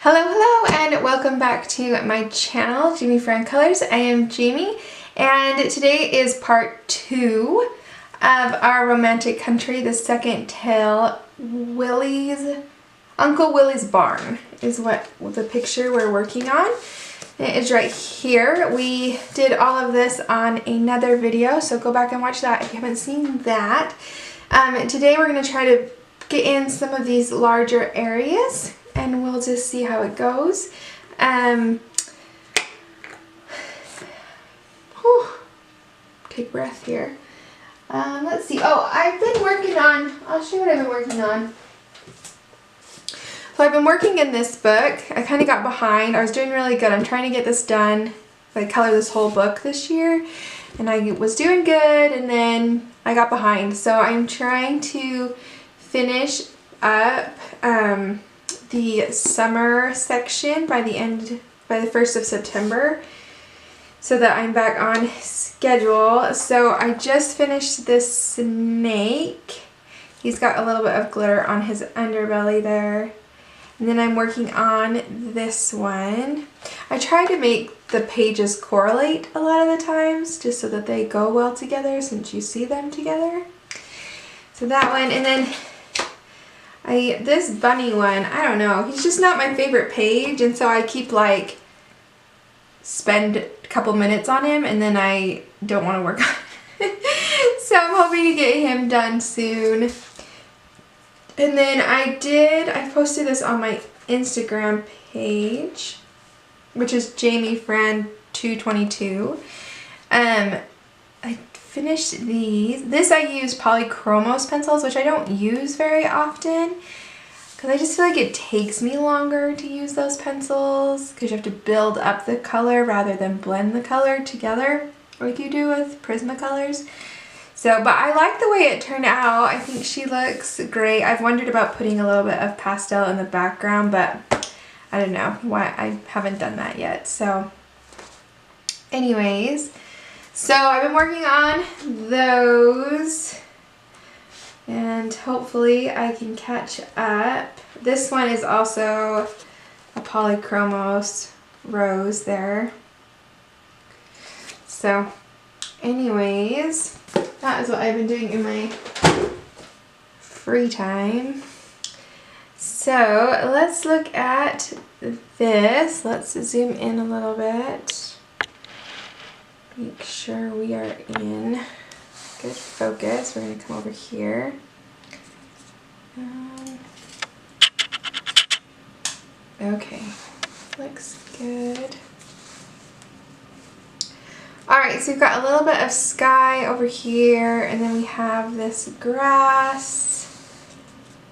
Hello and welcome back to my channel, Jamie Fran Colors. I am Jamie and today is part 2 of our romantic country, the second tale, Uncle Willy's Barn is what the picture we're working on. It is right here. We did all of this on another video, so go back and watch that if you haven't seen that. Today we're going to try to get in some of these larger areas and we'll just see how it goes. Take a breath here. Let's see. Oh, I've been working on, I'll show you what I've been working on. So I've been working in this book. I kind of got behind. I was doing really good. I'm trying to get this done, like color this whole book this year. And I was doing good and then I got behind. So I'm trying to finish up the summer section by the 1st of September so that I'm back on schedule. So I just finished this snake. He's got a little bit of glitter on his underbelly there. And then I'm working on this one. I try to make the pages correlate a lot of the times just so that they go well together since you see them together. So that one, and then this bunny one, I don't know, he's just not my favorite page, and so I keep like spend a couple minutes on him and then I don't want to work on it. So I'm hoping to get him done soon. And then I posted this on my Instagram page, which is JamieFran222. I finished these. This I use polychromos pencils, which I don't use very often because I just feel like it takes me longer to use those pencils because you have to build up the color rather than blend the color together like you do with Prismacolors. So, but I like the way it turned out. I think she looks great. I've wondered about putting a little bit of pastel in the background, but I don't know why I haven't done that yet. So anyways, so I've been working on those and hopefully I can catch up. This one is also a polychromos rose there. So anyways, that is what I've been doing in my free time. So let's look at this. Let's zoom in a little bit. Make sure we are in good focus. We're going to come over here. Okay, looks good. Alright, so we've got a little bit of sky over here, and then we have this grass,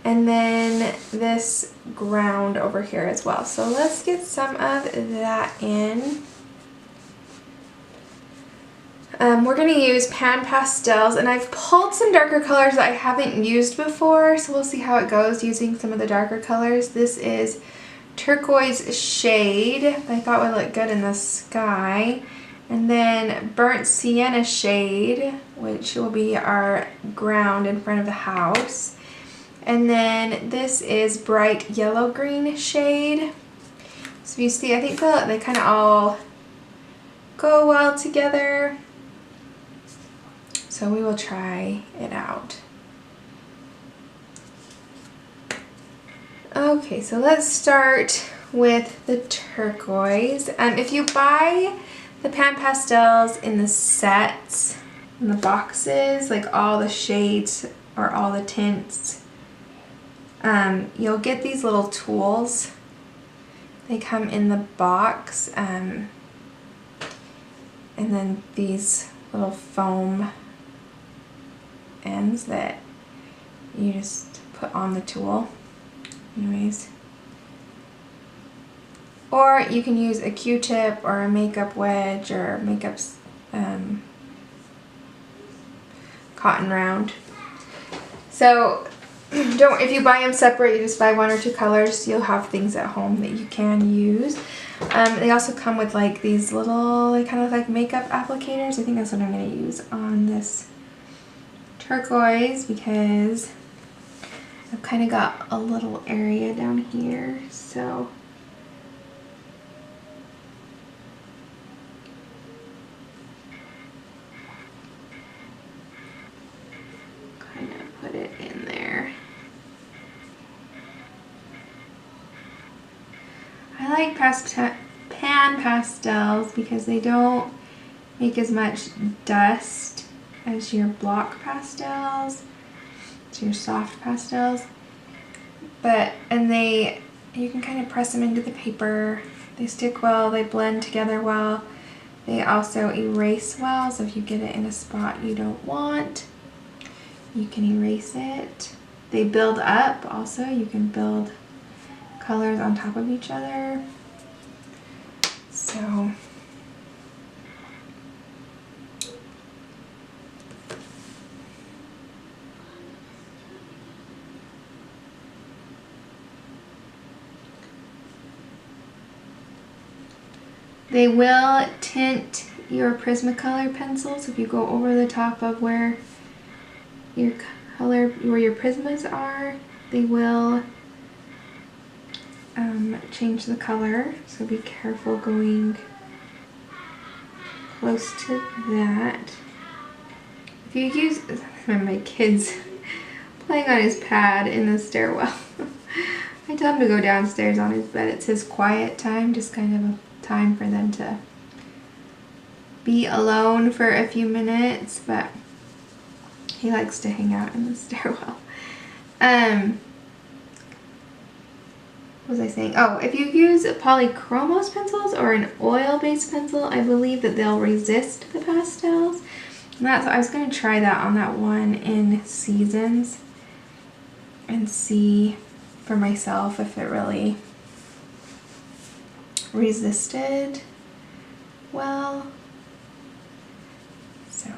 and then this ground over here as well. So let's get some of that in. We're going to use pan pastels, and I've pulled some darker colors that I haven't used before, so we'll see how it goes using some of the darker colors. This is turquoise shade that I thought would look good in the sky. And then burnt sienna shade, which will be our ground in front of the house. And then this is bright yellow green shade. So you see, I think they kind of all go well together. So we will try it out. Okay, so let's start with the turquoise. If you buy the pan pastels in the sets, in the boxes, like all the shades or all the tints, you'll get these little tools. They come in the box, and then these little foam ends that you just put on the tool. Anyways. Or you can use a Q-tip or a makeup wedge or makeup cotton round. So if you buy them separate, you just buy 1 or 2 colors, you'll have things at home that you can use. They also come with like these little kind of like makeup applicators. I think that's what I'm going to use on this turquoise because I've kind of got a little area down here. So like pan pastels because they don't make as much dust as your block pastels, as your soft pastels. And you can kind of press them into the paper. They stick well, they blend together well. They also erase well, so if you get it in a spot you don't want, you can erase it. They build up also, you can build colors on top of each other. So they will tint your Prismacolor pencils if you go over the top of where your Prismas are. They will change the color, so be careful going close to that. If you use, my kid's playing on his pad in the stairwell. I tell him to go downstairs on his bed. It's his quiet time, just kind of a time for them to be alone for a few minutes, but he likes to hang out in the stairwell. What was I saying? Oh, if you use polychromos pencils or an oil-based pencil, I believe that they'll resist the pastels. And I was going to try that on that one in Seasons and see for myself if it really resisted well. So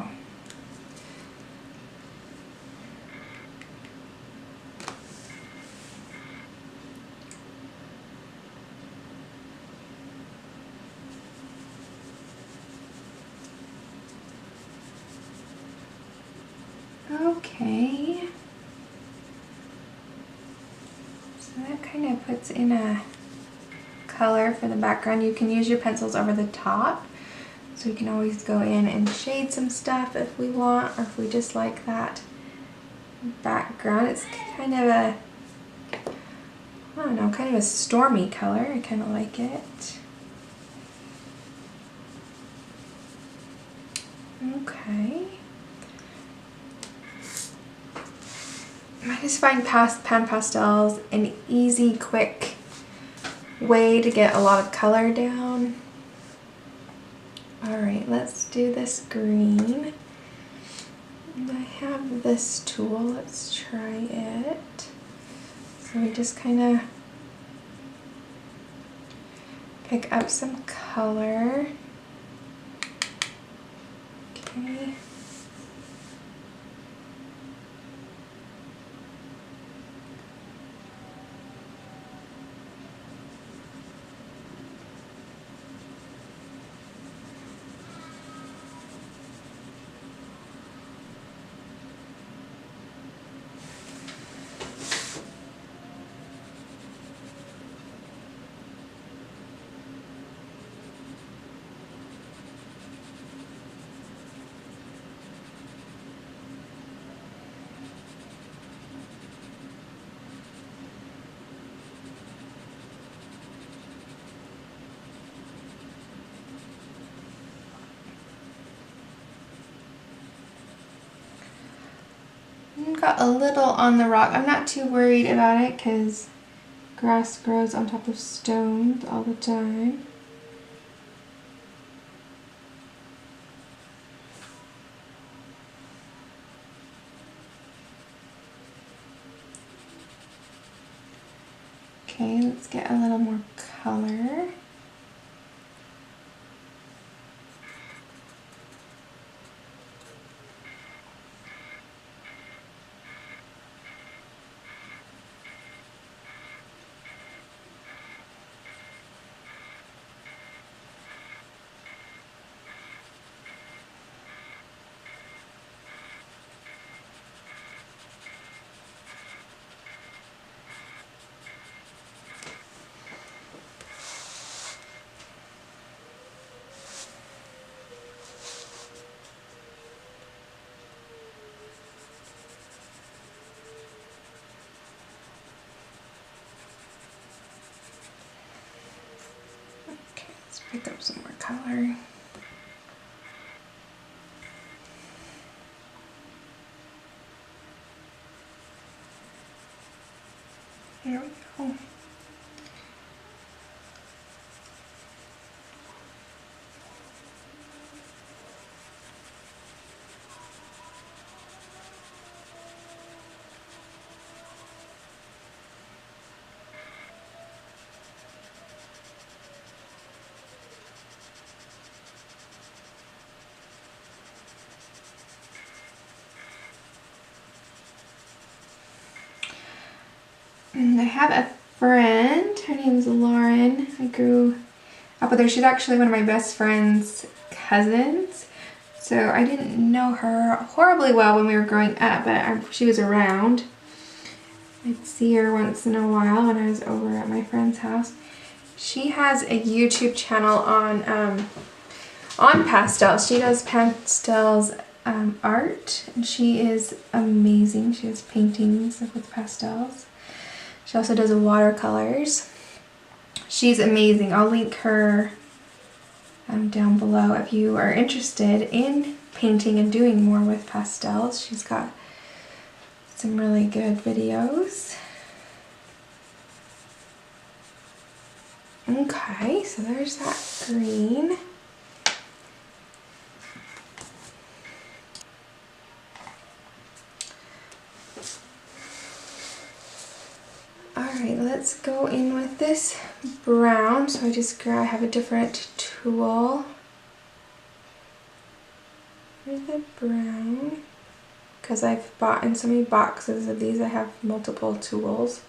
okay, so that kind of puts in a color for the background. You can use your pencils over the top, so we can always go in and shade some stuff if we want, or if we just like that background. It's kind of a, I don't know, kind of a stormy color. I kind of like it. Okay. I just find pan pastels an easy, quick way to get a lot of color down. Alright, let's do this green. And I have this tool, let's try it. So we just kind of pick up some color. Okay. Got a little on the rock. I'm not too worried about it because grass grows on top of stones all the time. Okay, let's get a little more color. Pick up some more color. There we go. And I have a friend, her name's Lauren. I grew up with her. She's actually one of my best friend's cousins. So I didn't know her horribly well when we were growing up, but she was around. I'd see her once in a while when I was over at my friend's house. She has a YouTube channel on pastels. She does pastels art, and she is amazing. She has paintings with pastels. She also does watercolors. She's amazing. I'll link her down below if you are interested in painting and doing more with pastels. She's got some really good videos. Okay, so there's that green. Alright, let's go in with this brown. So I have a different tool for the brown. Because I've bought in so many boxes of these, I have multiple tools.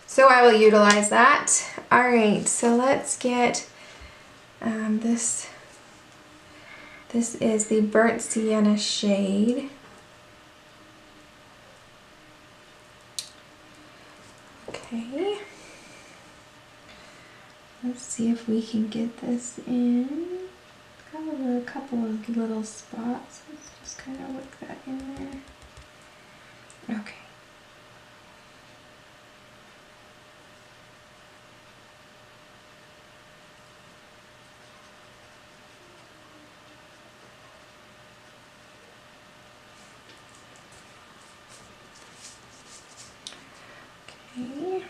So I will utilize that. Alright, so let's get this. This is the Burnt Sienna shade. Okay, let's see if we can get this in. Got a couple of little spots. Let's just kind of work that in there. Okay. Okay.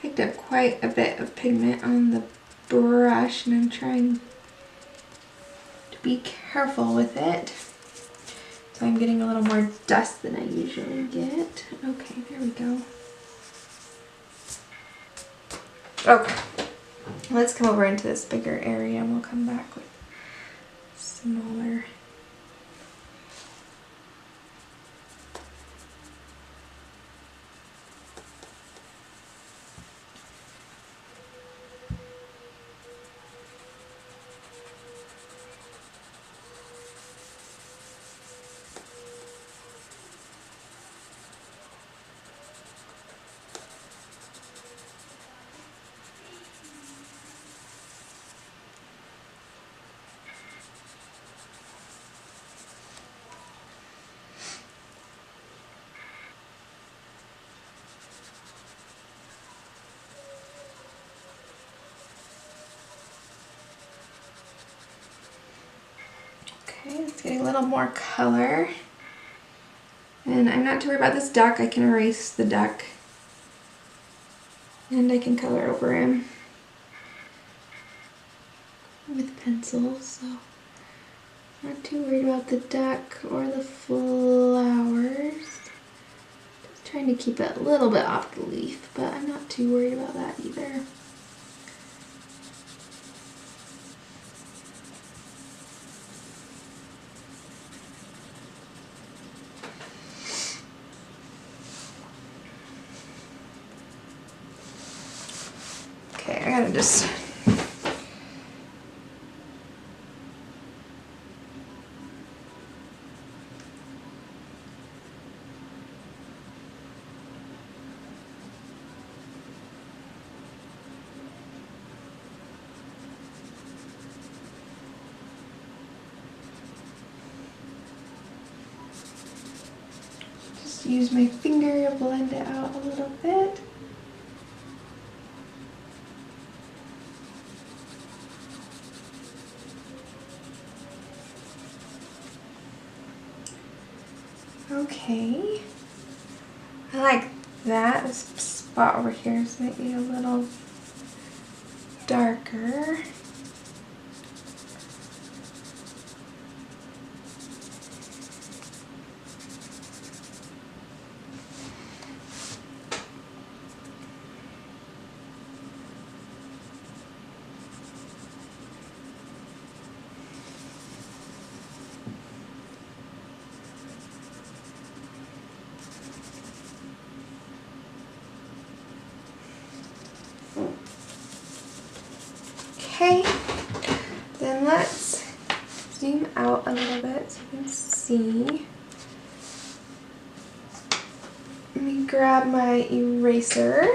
Picked up quite a bit of pigment on the brush, and I'm trying to be careful with it. So I'm getting a little more dust than I usually get. Okay, there we go. Okay, let's come over into this bigger area and we'll come back with smaller. Okay, let's get a little more color. And I'm not too worried about this duck. I can erase the duck. And I can color over him with pencils, so not too worried about the duck or the flowers. Just trying to keep it a little bit off the leaf, but I'm not too worried about that either. Okay, I gotta just use my finger to blend it out a little bit. Okay, I like that. This spot over here is maybe a little darker. Okay, then let's zoom out a little bit so you can see. Let me grab my eraser.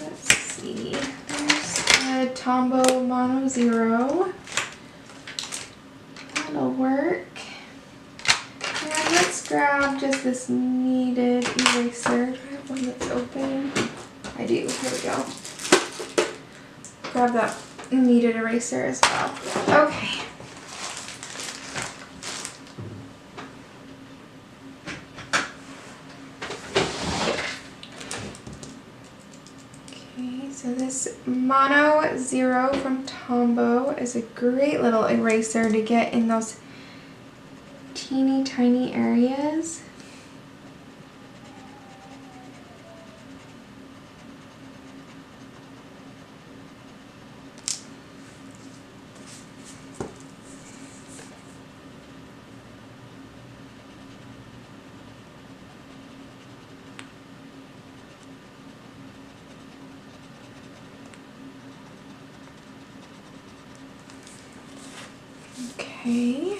Let's see, there's a Tombow Mono Zero. That'll work. And let's grab just this kneaded eraser. Do I have one that's open? I do. Here we go. Grab that kneaded eraser as well. Okay. Okay, so this Mono Zero from Tombow is a great little eraser to get in those teeny tiny areas. Okay.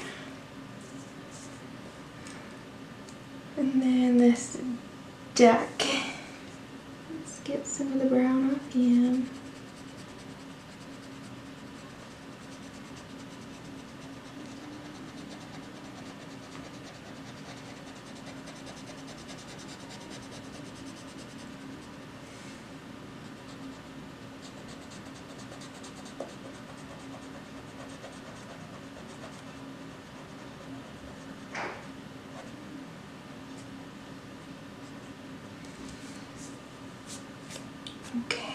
And then this deck. Let's get some of the brown off again.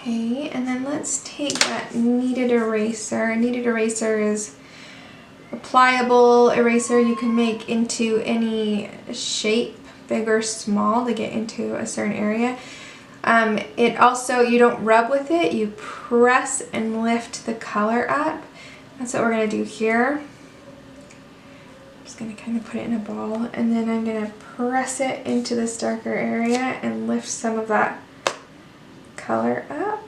Okay, and then let's take that kneaded eraser. A kneaded eraser is a pliable eraser you can make into any shape, big or small, to get into a certain area. It also, you don't rub with it, you press and lift the color up. That's what we're going to do here. I'm just going to kind of put it in a ball, and then I'm going to press it into this darker area and lift some of that color up.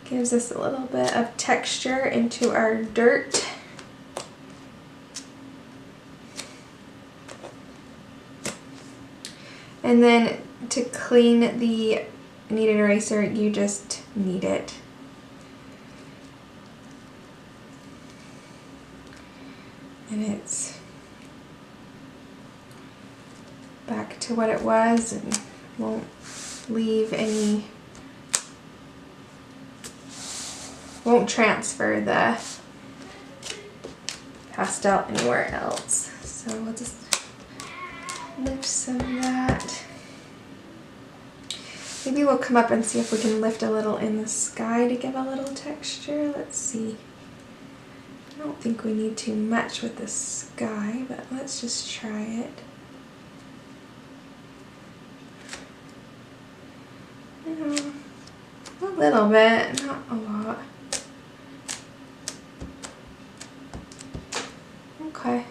Gives us a little bit of texture into our dirt. And then to clean the kneaded eraser, you just knead it. And it's back to what it was and won't leave any, won't transfer the pastel anywhere else. So we'll just lift some of that. Maybe we'll come up and see if we can lift a little in the sky to give a little texture. Let's see. I don't think we need too much with the sky, but let's just try it. A little bit, not a lot. Okay.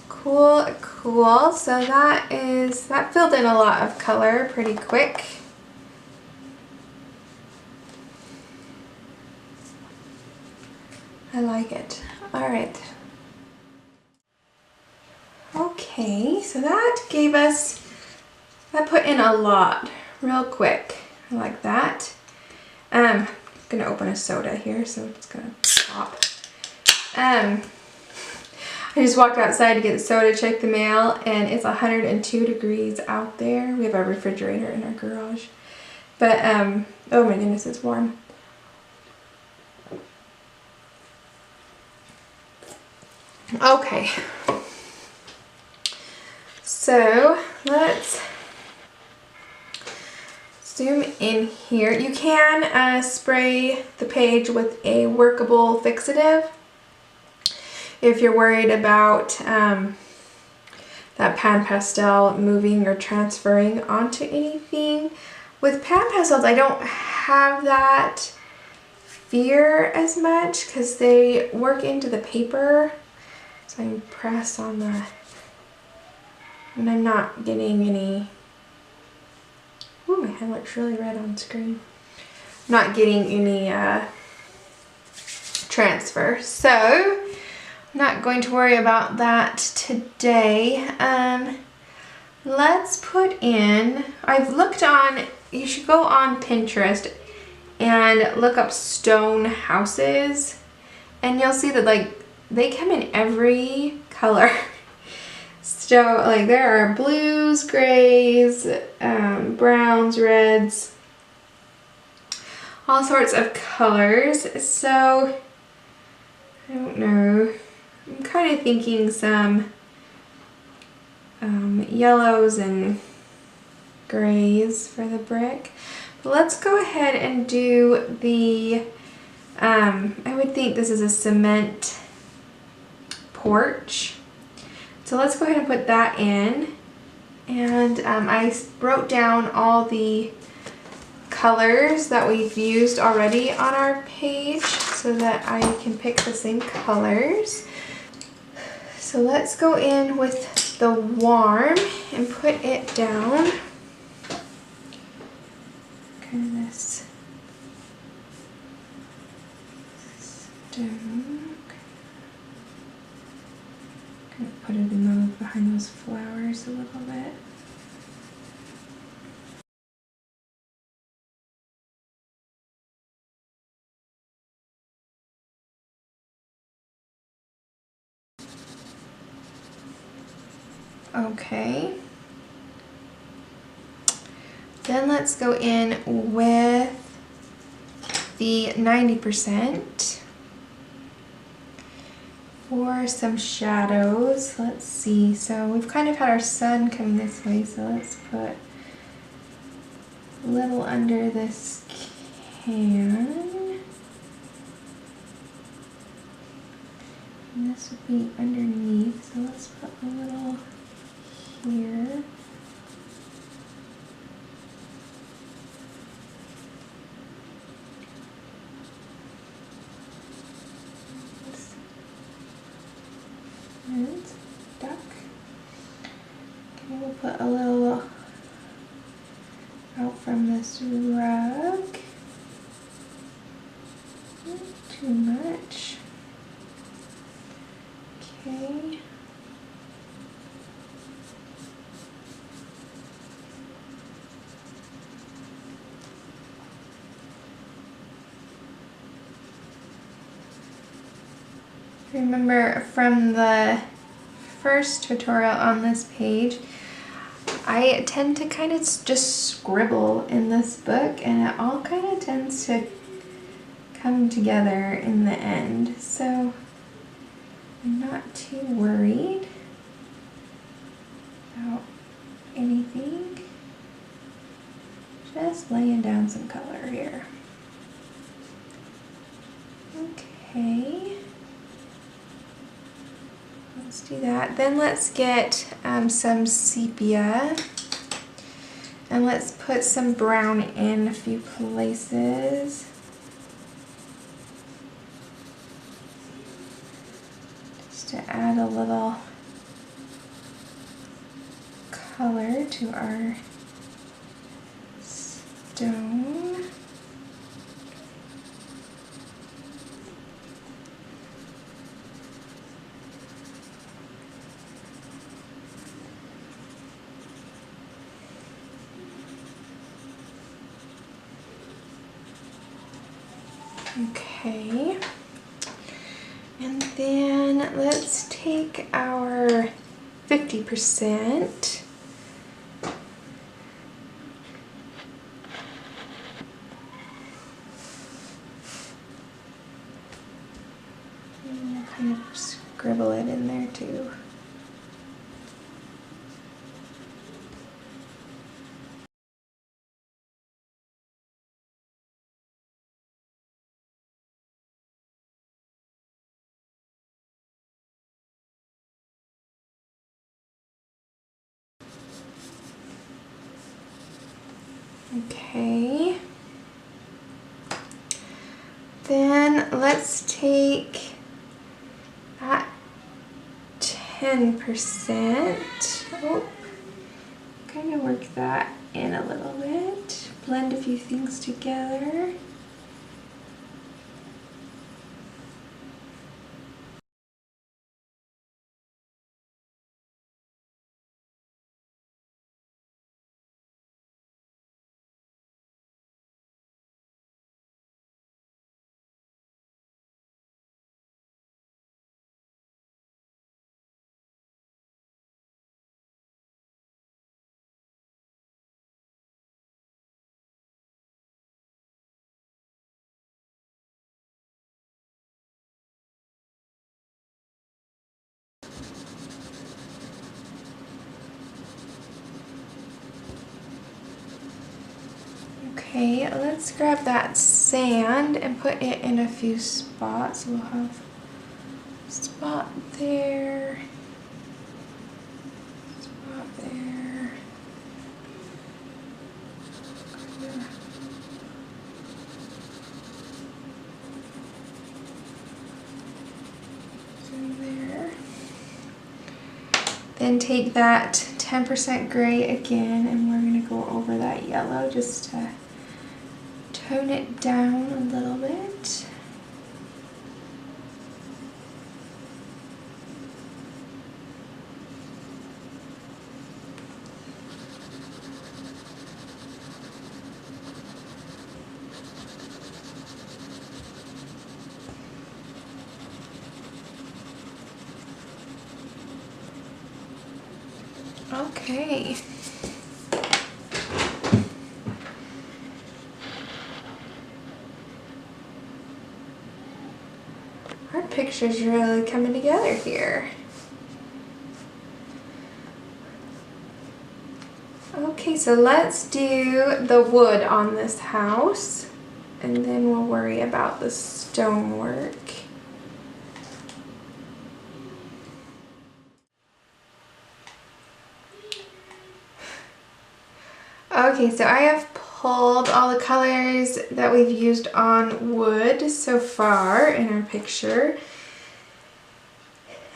Cool, cool. So that filled in a lot of color pretty quick. I like it. All right. Okay, so that gave us, that put in a lot real quick. I like that. I'm gonna open a soda here, so it's gonna pop. I just walked outside to get the soda, check the mail, and it's 102 degrees out there. We have a refrigerator in our garage. But, oh my goodness, it's warm. Okay. So, let's zoom in here. You can spray the page with a workable fixative if you're worried about that pan pastel moving or transferring onto anything. With pan pastels, I don't have that fear as much because they work into the paper. So I can press on the, and I'm not getting any, ooh, my hand looks really red on screen. I'm not getting any transfer. So I'm not going to worry about that today. Let's put in, I've looked on, you should go on Pinterest and look up stone houses, and you'll see that like they come in every color. So like there are blues, grays, browns, reds, all sorts of colors. So I don't know, I'm kind of thinking some yellows and grays for the brick. But let's go ahead and do the, I would think this is a cement porch. So let's go ahead and put that in. And I wrote down all the colors that we've used already on our page so that I can pick the same colors. So let's go in with the warm and put it down. Kind of this stone. Kind of put it in behind those flowers a little bit. Okay. Then let's go in with the 90% for some shadows. Let's see. So we've kind of had our sun coming this way, so let's put a little under this can. And this would be underneath, so let's put a little here. And duck. Okay, we'll put a little out from this rug. Not too much. Okay. Remember from the first tutorial on this page, I tend to kind of just scribble in this book, and it all kind of tends to come together in the end. So I'm not too worried about anything. Just laying down some color here. Okay. Let's do that. Then let's get some sepia, and let's put some brown in a few places. Just to add a little color to our stone. Okay. And then let's take our 50%. And kind of scribble it in there too. Okay. Then let's take that 10%. Oh, kind of work that in a little bit. Blend a few things together. Okay, let's grab that sand and put it in a few spots. We'll have a spot there, spot there. There. Then take that 10% gray again and we're going to go over that yellow just to tone it down a little bit. Okay. Our picture's really coming together here. Okay, so let's do the wood on this house and then we'll worry about the stonework. Okay, so I have pulled all the colors that we've used on wood so far in our picture.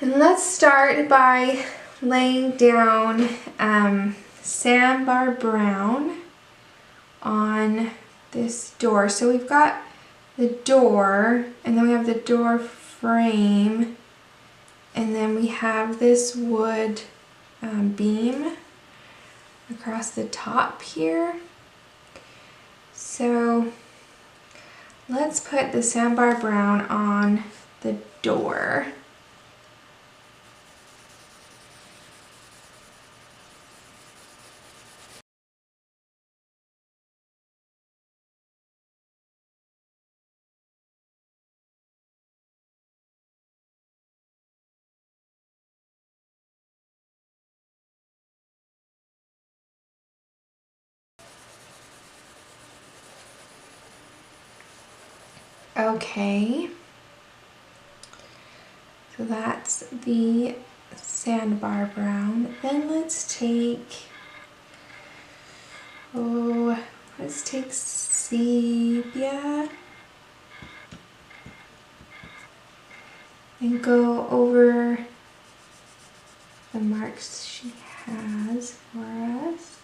And let's start by laying down sandbar brown on this door. So we've got the door, and then we have the door frame, and then we have this wood beam across the top here. So let's put the sandbar brown on the door. Okay, so that's the sandbar brown. Then let's take sepia and go over the marks she has for us.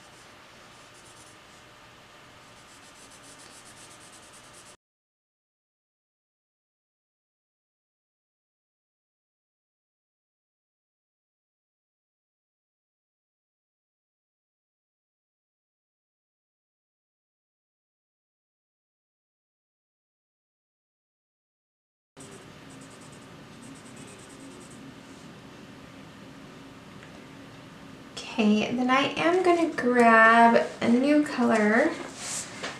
Okay, then I am gonna grab a new color,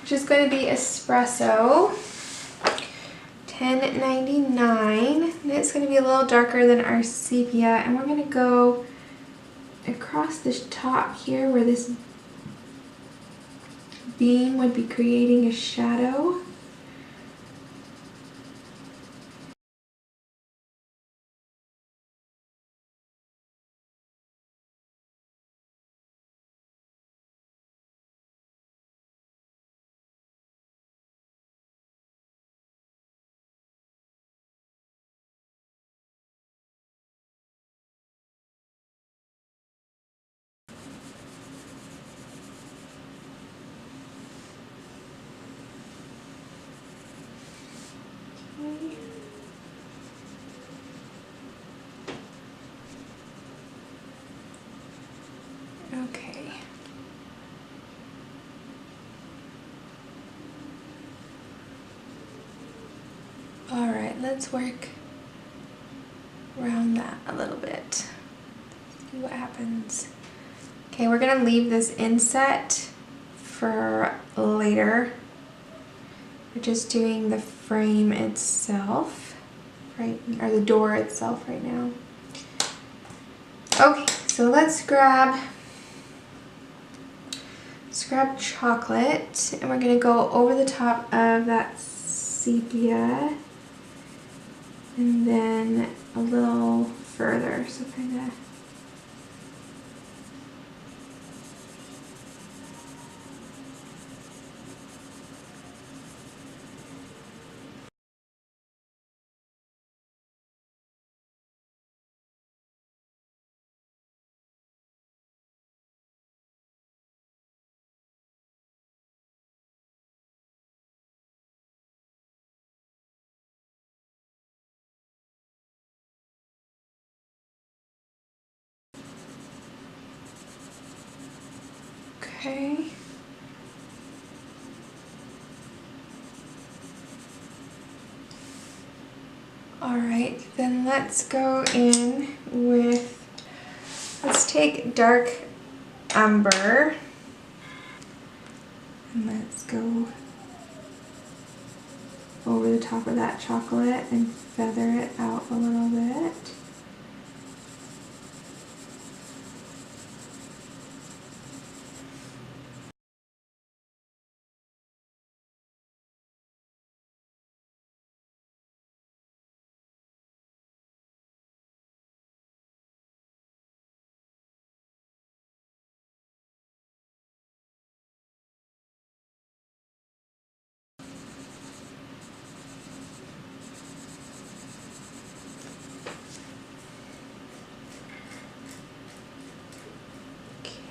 which is going to be espresso, $10.99, and it's going to be a little darker than our sepia, and we're going to go across this top here where this beam would be creating a shadow. Okay. All right, let's work around that a little bit. See what happens. Okay, we're gonna leave this inset for later. We're just doing the frame itself, right, or the door itself right now. Okay, so let's grab chocolate, and we're gonna go over the top of that sepia, and then a little further, so kind of. Okay. All right, then let's go in with, let's take dark amber, and let's go over the top of that chocolate and feather it out a little bit.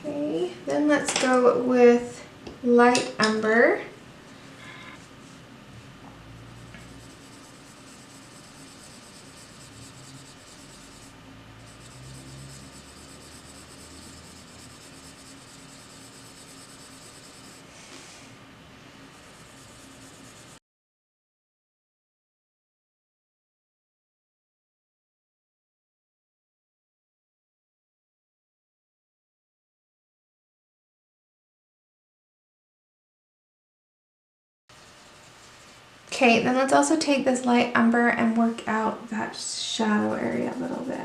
Okay, then let's go with light umber. Okay, then let's also take this light umber and work out that shadow area a little bit.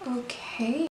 Okay.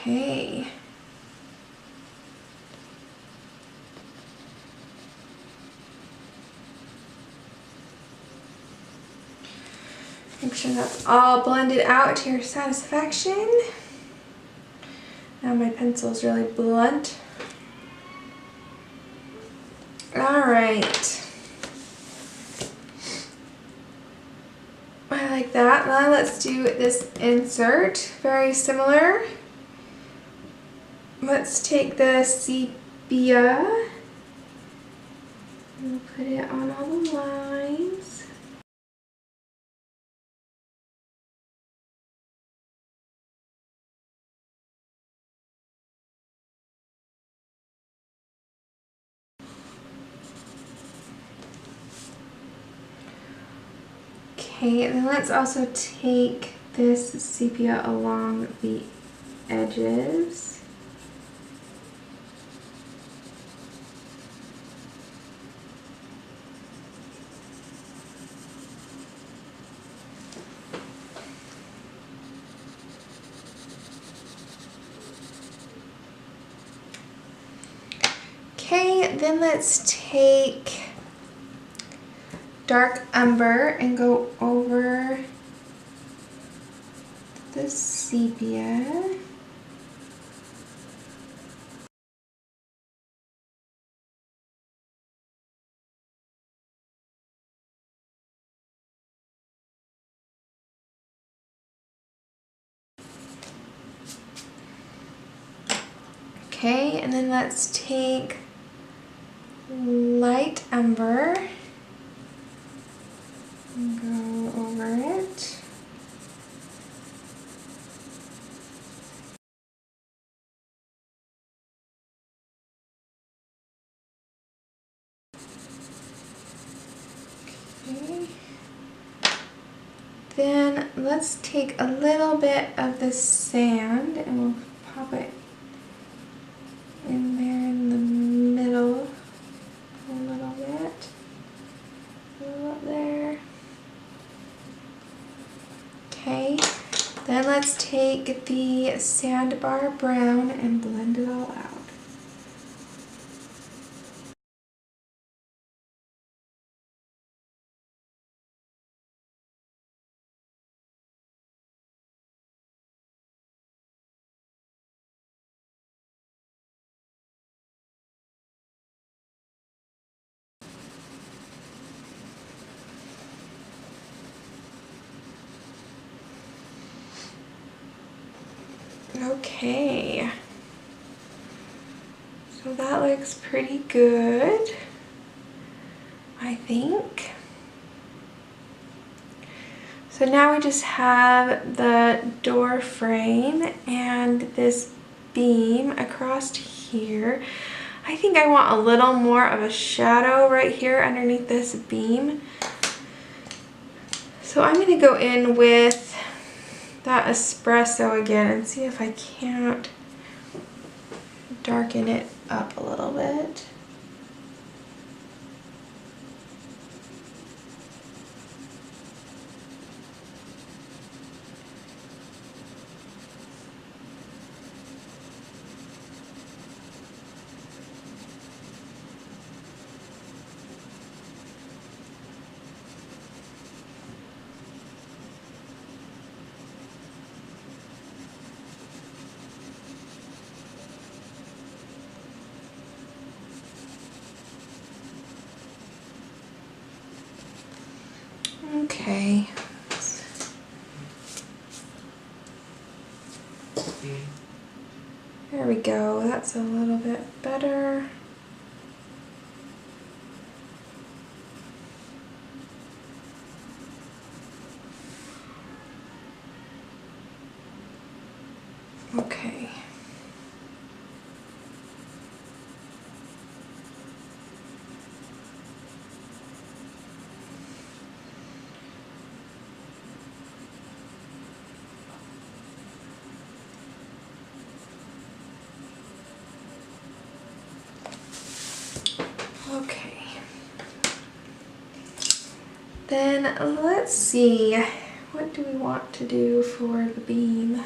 Okay. Make sure that's all blended out to your satisfaction. Now my pencil's really blunt. All right. I like that. Now let's do this insert. Very similar. Let's take the sepia and put it on all the lines. Okay, and then let's also take this sepia along the edges. Okay, then let's take dark umber and go over the sepia. Okay, and then let's take light umber and go over it. Okay. Then let's take a little bit of the sand and we'll pop it in there in the middle a little bit. A little up there. Okay, then let's take the sandbar brown and blend it all out. Okay, so that looks pretty good, I think. So now we just have the door frame and this beam across here. I think I want a little more of a shadow right here underneath this beam. So I'm going to go in with that espresso again and see if I can't darken it up a little bit. Okay. There we go. That's a little bit better. Okay. Okay. Then let's see, what do we want to do for the beam?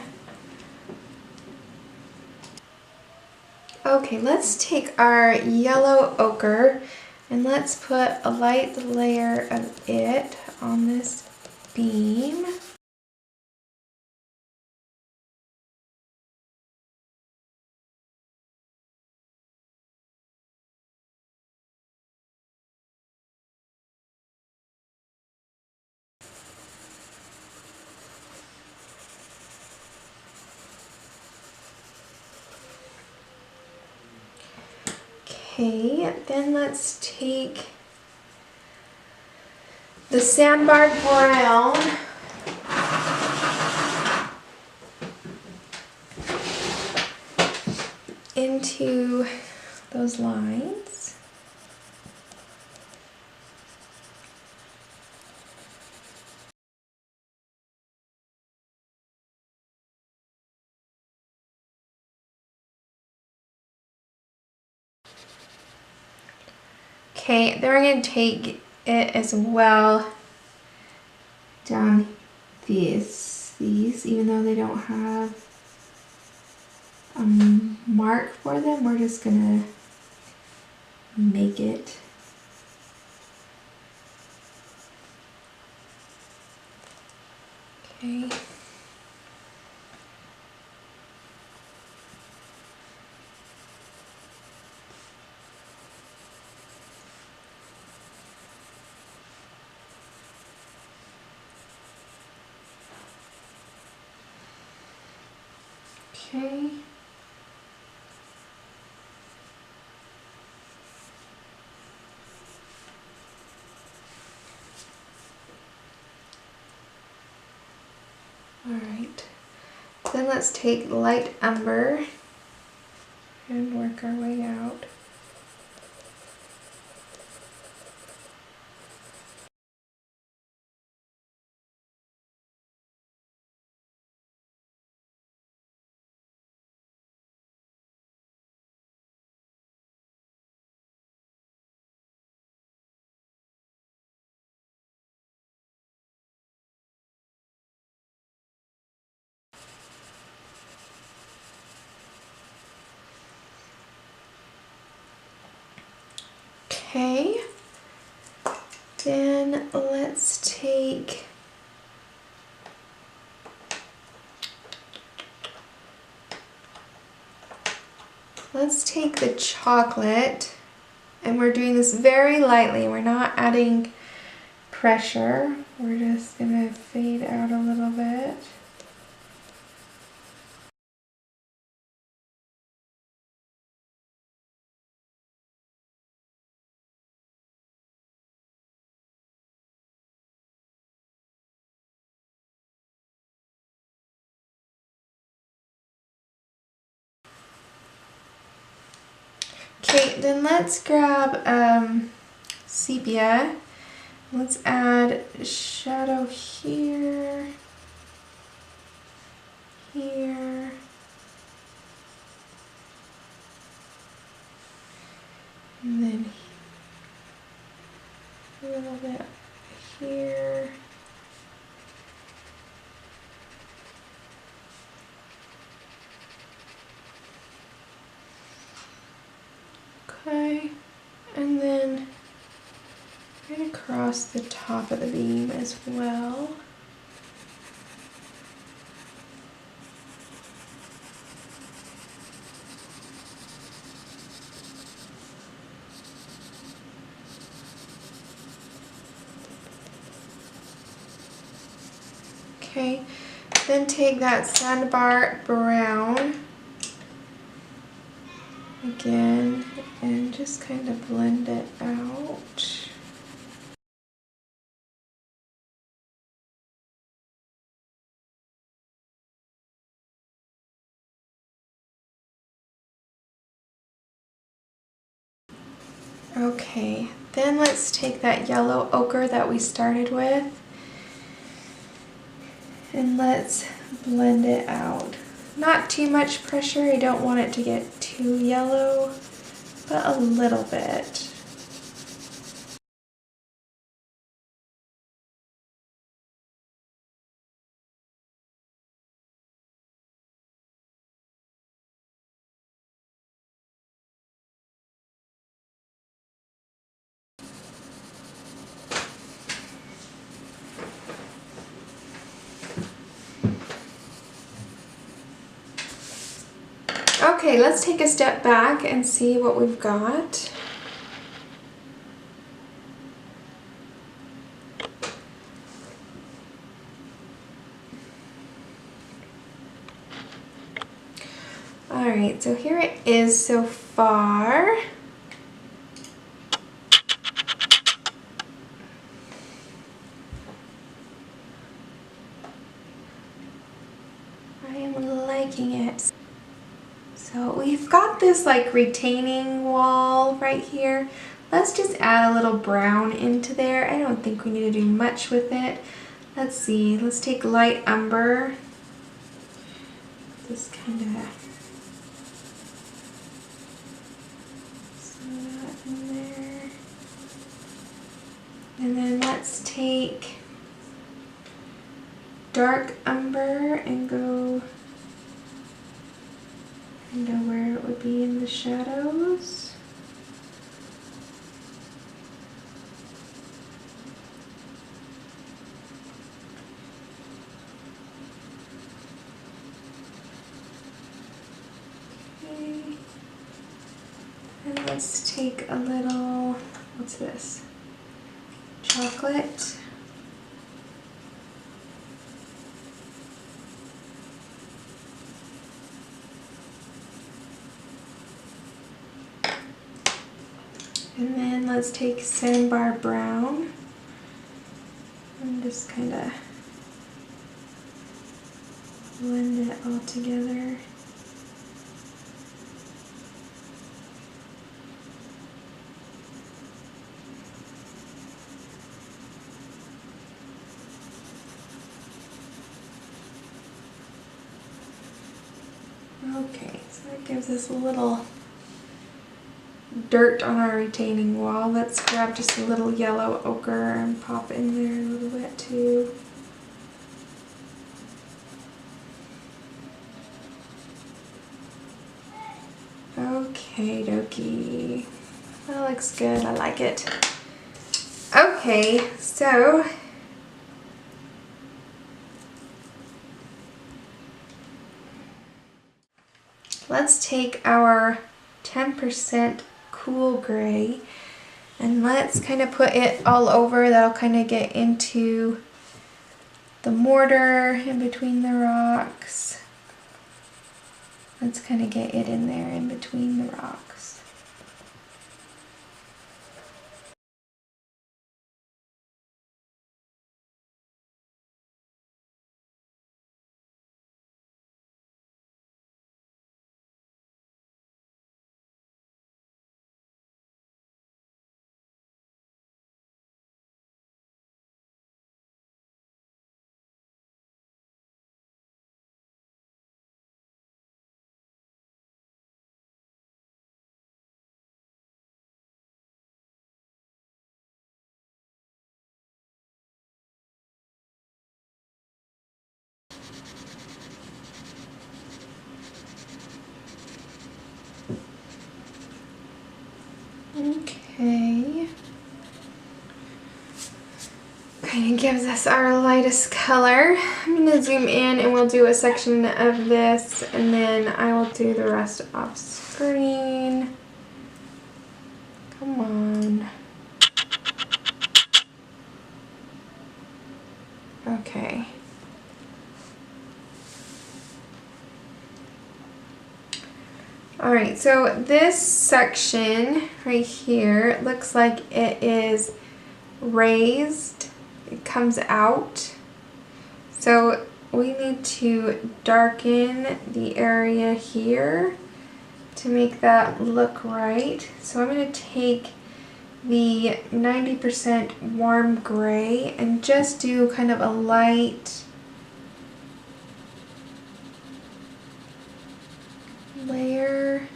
Okay, let's take our yellow ochre and let's put a light layer of it on this beam. Okay, then let's take the sandbar brown into those lines. Okay, then we're going to take it as well down these, even though they don't have a mark for them, we're just going to make it. Okay. Okay. All right. Then let's take light umber and work our way out. Okay, then let's take the chocolate, and we're doing this very lightly. We're not adding pressure. We're just gonna fade out a little bit. Okay, then let's grab sepia. Let's add shadow here, here, and then a little bit here. Okay, and then right across the top of the beam as well. Okay, then take that sandbar brown again and just kind of blend it out. Okay, then let's take that yellow ochre that we started with and let's blend it out. Not too much pressure, I don't want it to get too yellow, but a little bit. Okay, let's take a step back and see what we've got. Alright, so here it is so far. I am liking it. So we've got this like retaining wall right here. Let's just add a little brown into there. I don't think we need to do much with it. Let's see, let's take light umber. Just kind of that in there. And then let's take dark umber and go kind of where it would be in the shadows. Okay. And let's take a little, what's this? Chocolate. And then let's take sandbar brown and just kind of blend it all together. Okay, so that gives us a little dirt on our retaining wall. Let's grab just a little yellow ochre and pop in there a little bit too. Okay, dokie. That looks good. I like it. Okay, so let's take our 10% cool gray and let's kind of put it all over. That'll kind of get into the mortar in between the rocks. Let's kind of get it in there in between the rocks. Okay. Kind of gives us our lightest color. I'm going to zoom in and we'll do a section of this and then I will do the rest off screen. Come on. Okay. Alright, so this section right here looks like it is raised. It comes out. So we need to darken the area here to make that look right. So I'm going to take the 90% warm gray and just do kind of a light layer.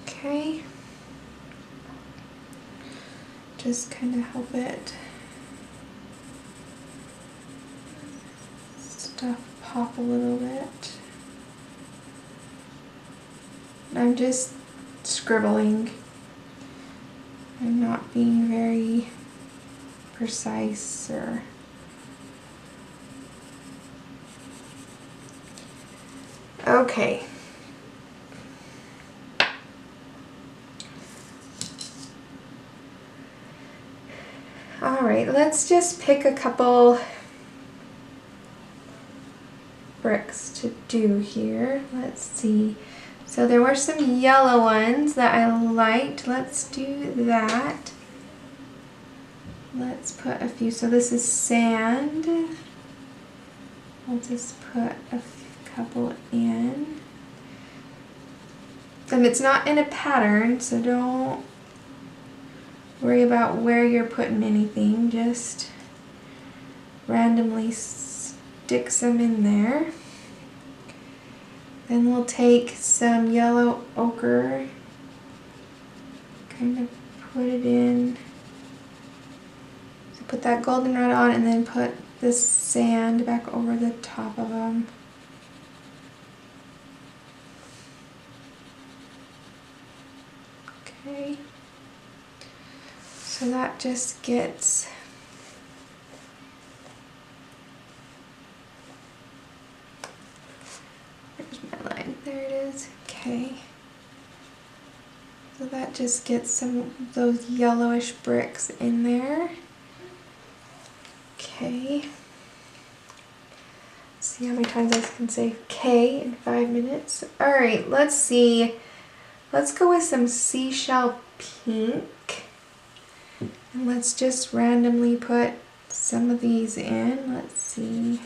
Okay. just kind of help it stuff pop a little bit. I'm just scribbling. I'm not being very precise or okay. All right, let's just pick a couple bricks to do here. Let's see. So there were some yellow ones that I liked. Let's do that. Let's put a few. So this is sand. I'll just put a couple in. And it's not in a pattern, so don't worry about where you're putting anything. Just randomly stick some in there. Then we'll take some yellow ochre, kind of put it in. So put that goldenrod on and then put this sand back over the top of them. Okay. So that just gets there it is. Okay. So that just gets some of those yellowish bricks in there. Okay. See how many times I can say K in 5 minutes. Alright, let's see. Let's go with some seashell pink. And let's just randomly put some of these in. Let's see.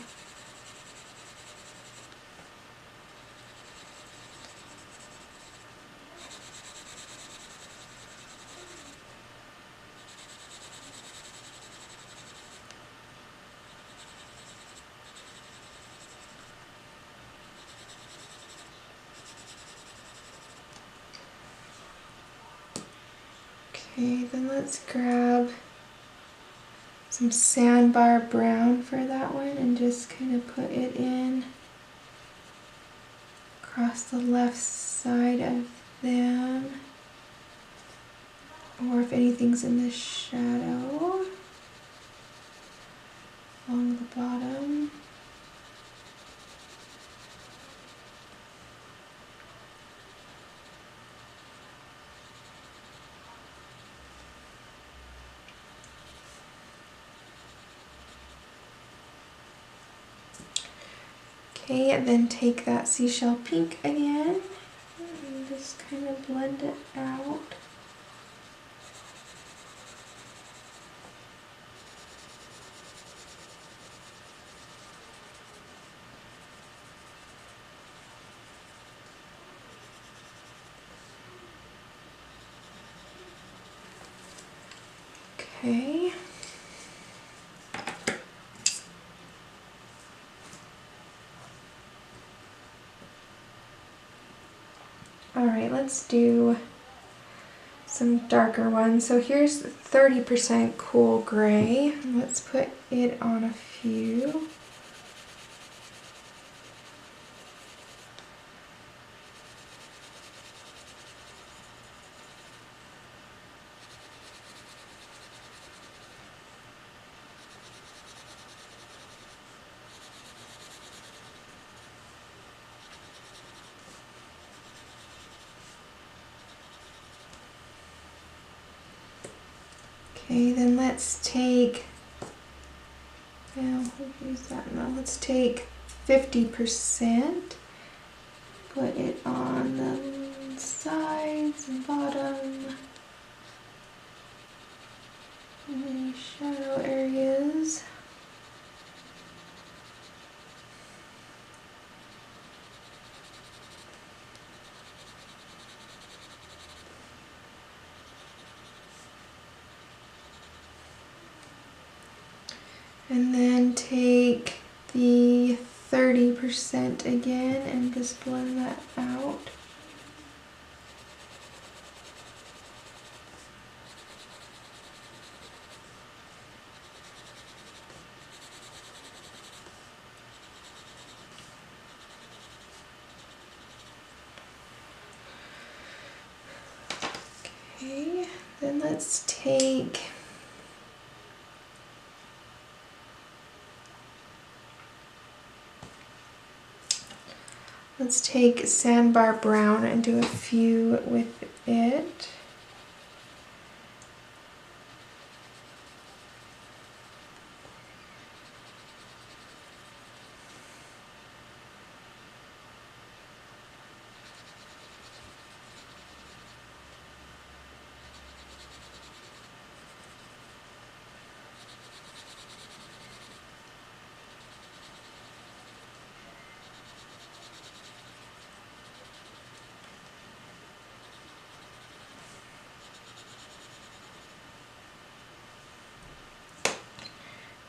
Okay, then let's grab some sandbar brown for that one and just kind of put it in across the left side of them, or if anything's in the shadow along the bottom. Okay, and then take that seashell pink again and just kind of blend it out. Okay. Alright, let's do some darker ones. So here's 30% cool gray. Let's put it on a few. Okay, then let's take, well, we'll use that now. Let's take 50%, put it on the sides and bottom, and any shadow areas. And then take the 30% again and just blend that out. let's take Sandbar Brown and do a few with it.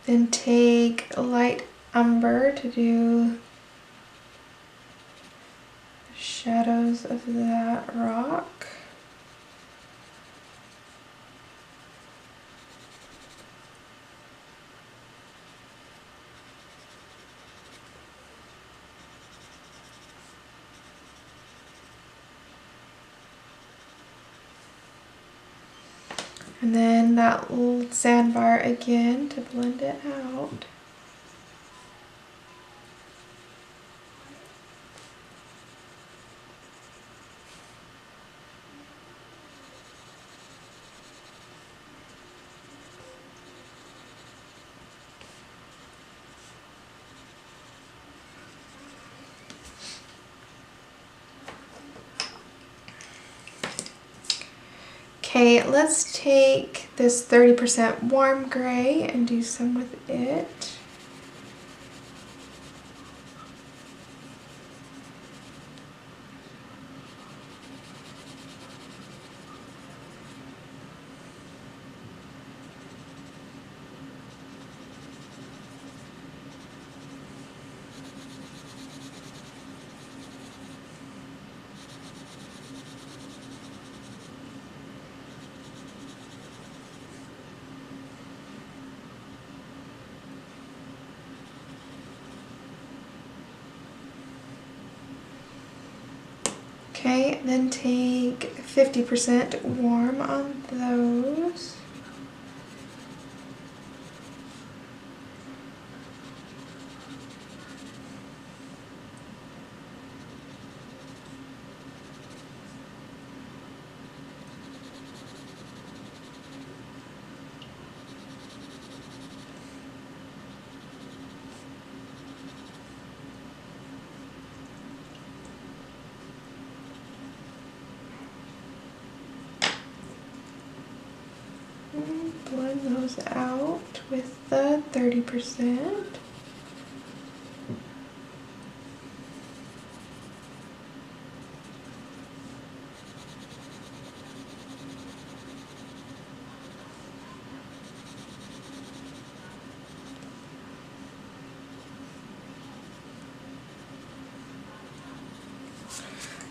Then take light umber to do the shadows of that rock. And then that little sandbar again to blend it out. Okay, let's take this 30% warm gray and do some with it. Okay, then take 50% warm on those. Blend those out with the 30%.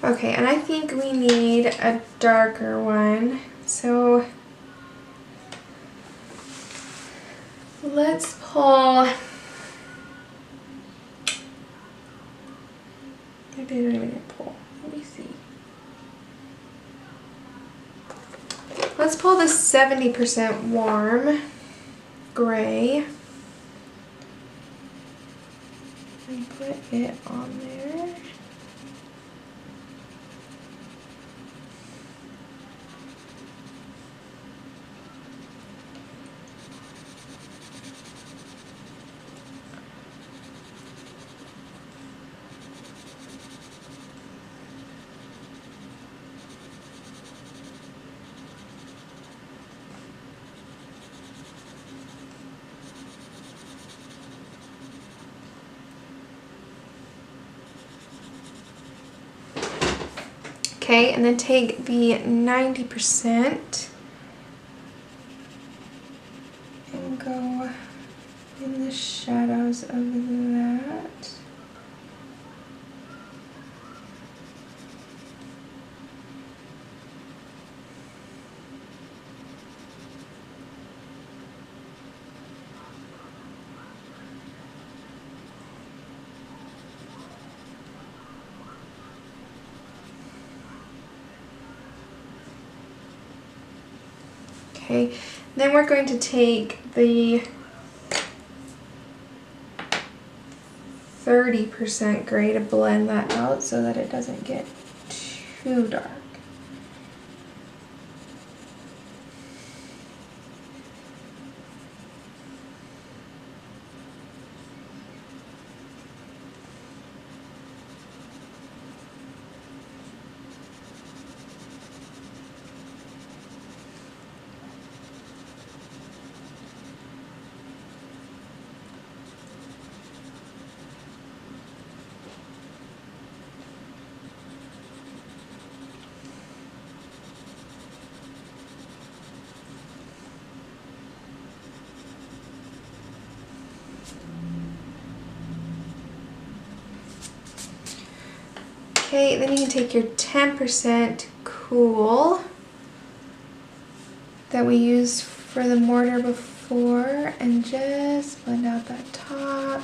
Okay, and I think we need a darker one, so let's pull, maybe I don't even need to pull, let me see. Let's pull the 70% warm gray and put it on there. Okay, and then take the 90% and go in the shadows of that. Okay, then we're going to take the 30% gray to blend that out so that it doesn't get too dark. Okay, then you can take your 10% cool that we used for the mortar before and just blend out that top,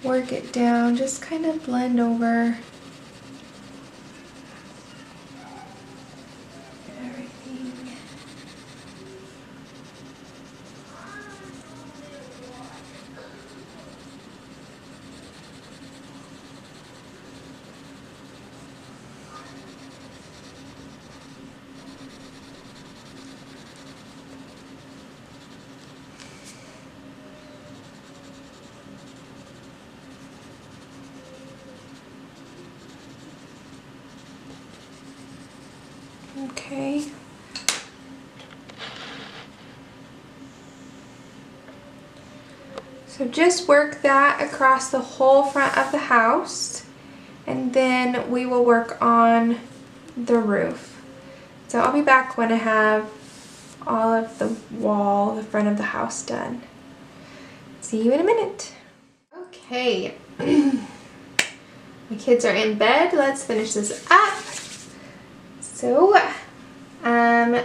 work it down, just kind of blend over everything. Okay. So just work that across the whole front of the house, and then we will work on the roof. So I'll be back when I have all of the wall, the front of the house done. See you in a minute. Okay. My kids are in bed. Let's finish this up. So,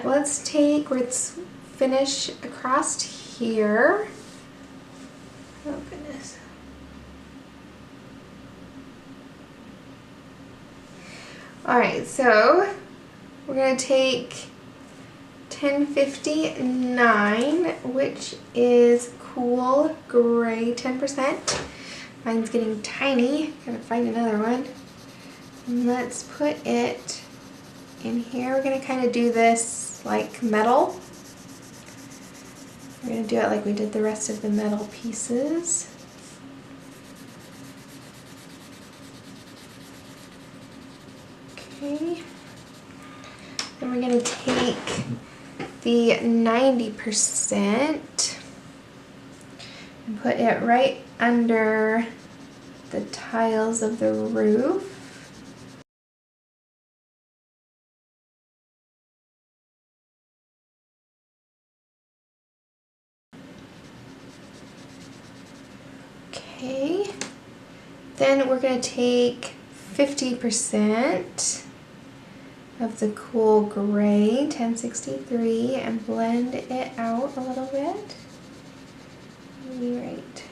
let's finish across here. Oh goodness. Alright, so we're going to take 1059, which is cool gray 10%. Mine's getting tiny. Gotta find another one. And let's put it in here. We're going to kind of do this like metal. We're going to do it like we did the rest of the metal pieces. Okay. Then we're going to take the 90% and put it right under the tiles of the roof. Okay, then we're going to take 50% of the cool gray 1063 and blend it out a little bit. Right.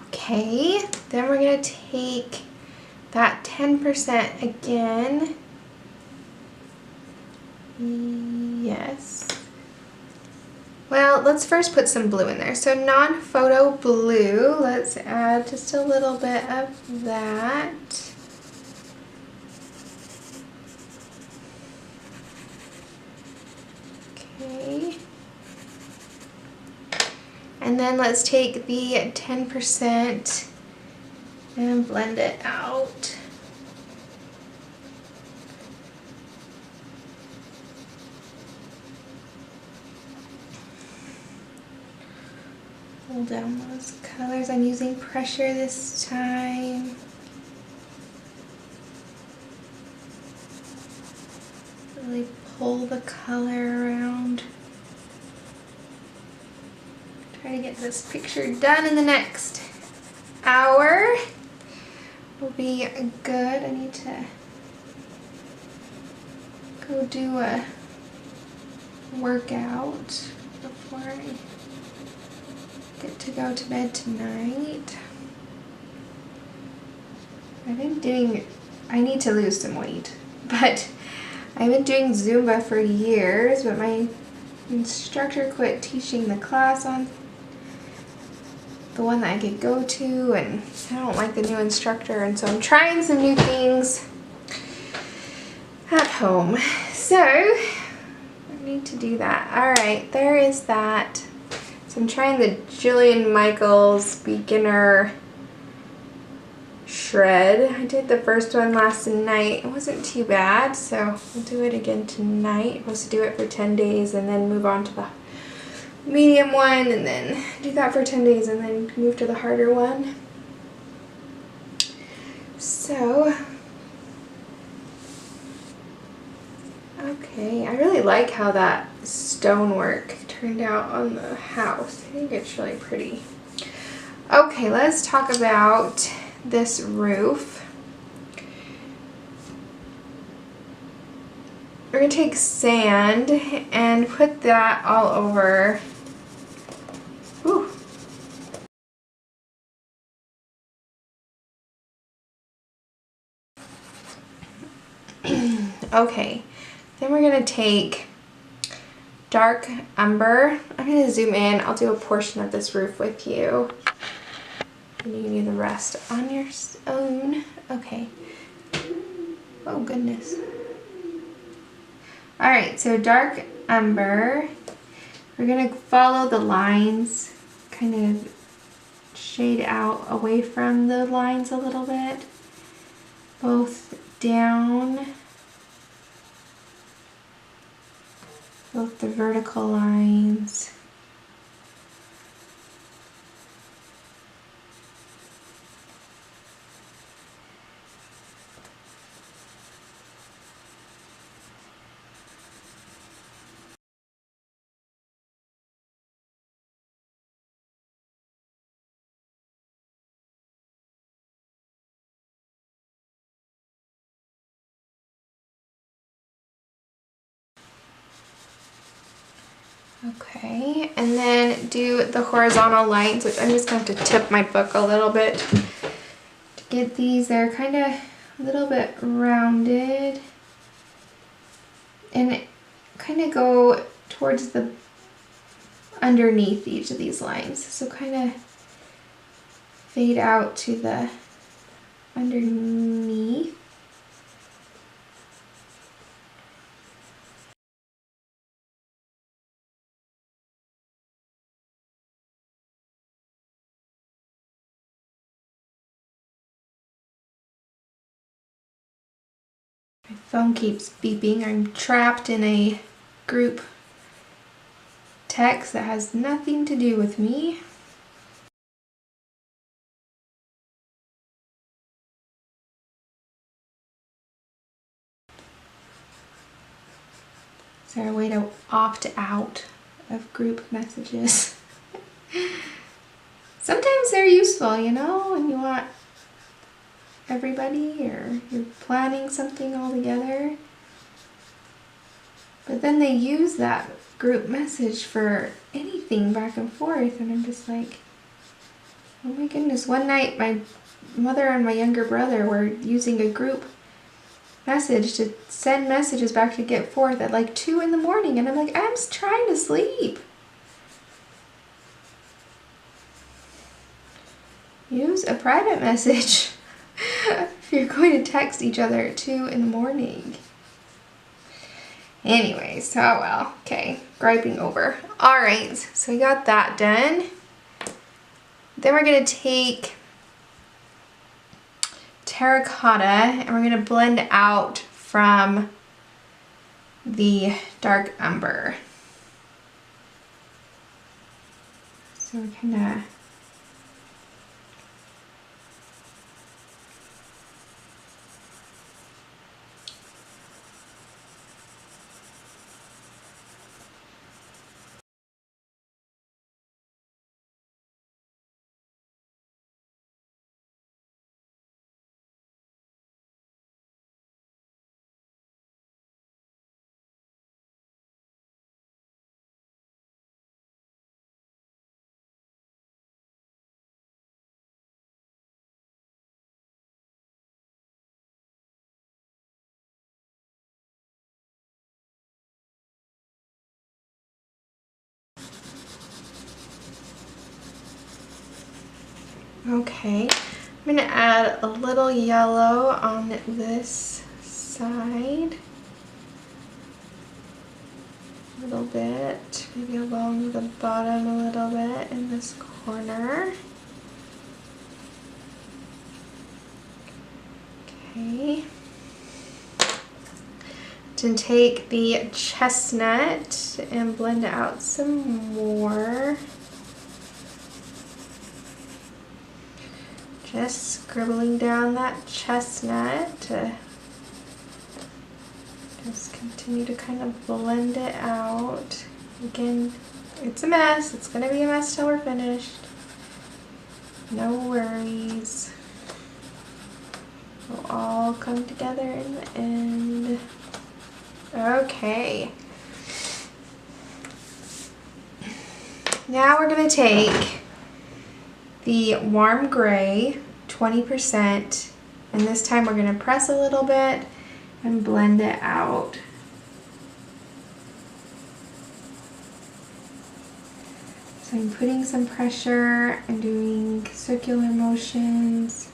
Okay, then we're going to take that 10% again. Yes. Well, let's first put some blue in there. So non-photo blue, let's add just a little bit of that. Okay. And then let's take the 10% and blend it out. Pull down those colors. I'm using pressure this time. Really pull the color around. Try to get this picture done in the next hour. Will be good. I need to go do a workout before I get to go to bed tonight. I need to lose some weight, but I've been doing Zumba for years, but my instructor quit teaching the class on the one that I could go to, and I don't like the new instructor, and so I'm trying some new things at home. So I need to do that. Alright, there is that. So I'm trying the Jillian Michaels beginner shred. I did the first one last night. It wasn't too bad, so I'll do it again tonight. I'm supposed to do it for 10 days and then move on to the medium one, and then do that for 10 days and then move to the harder one. So, okay, I really like how that stonework turned out on the house. I think it's really pretty. Okay, let's talk about this roof. We're gonna take sand and put that all over. Whew. Okay, then we're gonna take dark umber. I'm gonna zoom in. I'll do a portion of this roof with you, and you can do the rest on your own. Okay. Oh goodness. All right, so dark umber. We're gonna follow the lines, kind of shade out away from the lines a little bit, both down, both the vertical lines. Okay, and then do the horizontal lines, which I'm just going to have to tip my book a little bit to get these. They're kind of a little bit rounded, and kind of go towards the underneath each of these lines. So kind of fade out to the underneath. My phone keeps beeping. I'm trapped in a group text that has nothing to do with me. Is there a way to opt out of group messages? Sometimes they're useful, you know, when you want everybody or you're planning something all together. But then they use that group message for anything back and forth, and I'm just like, oh my goodness. One night my mother and my younger brother were using a group message to send messages back to get forth at like 2 in the morning, and I'm like, I'm trying to sleep. Use a private message if you're going to text each other at 2 in the morning. Anyways, oh well, okay, griping over. All right, so we got that done. Then we're gonna take terracotta and we're gonna blend out from the dark umber. So we're kinda Okay, I'm gonna add a little yellow on this side. A little bit, maybe along the bottom a little bit in this corner. Okay. To take the chestnut and blend it out some more. Just scribbling down that chestnut to just continue to kind of blend it out. Again, it's a mess. It's gonna be a mess till we're finished. No worries. It'll all come together in the end. Okay. Now we're gonna take the warm gray, 20%, and this time we're gonna press a little bit and blend it out. So I'm putting some pressure and doing circular motions.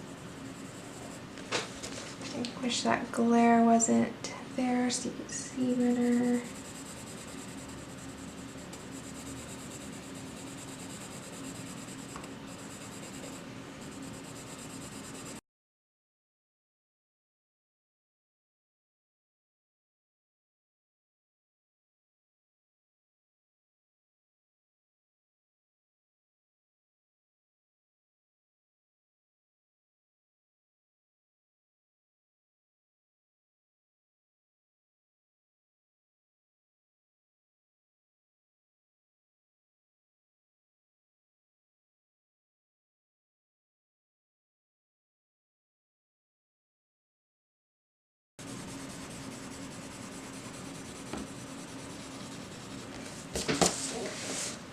I wish that glare wasn't there so you could see better.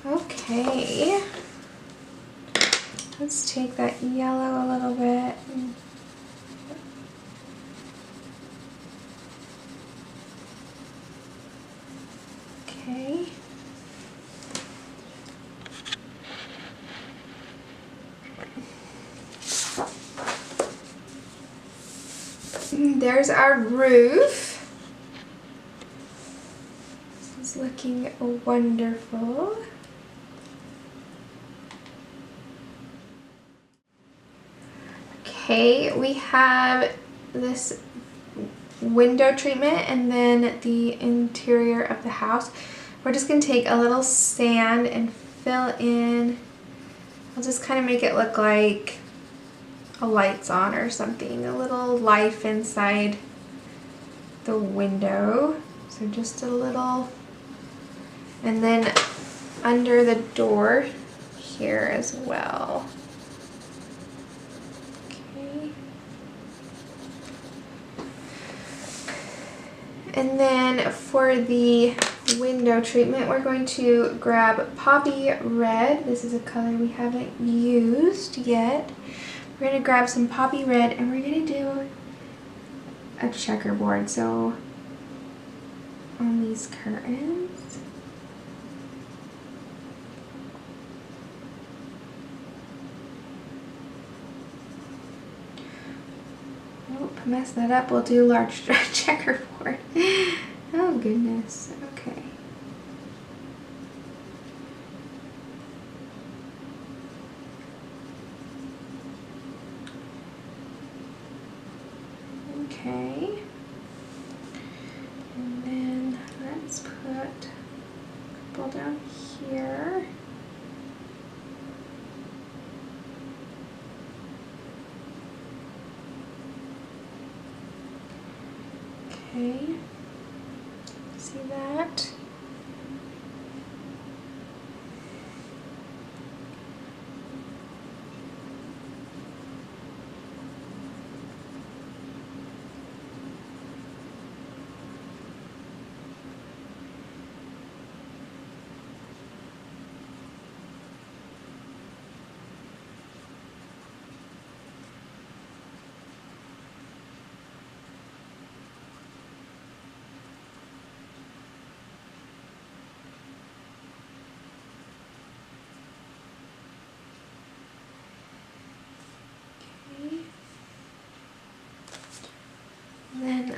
Okay, let's take that yellow a little bit. Okay. There's our roof. This is looking wonderful. Okay, we have this window treatment and then the interior of the house. We're just going to take a little sand and fill in. I'll just kind of make it look like a light's on or something, a little life inside the window. So just a little, and then under the door here as well. Okay. And then for the window treatment, we're going to grab Poppy Red. This is a color we haven't used yet. We're going to grab some Poppy Red and we're going to do a checkerboard. So on these curtains. Nope, mess that up. We'll do large checkerboard. Oh goodness. Okay. Okay. And then let's put a couple down here. Okay. See that?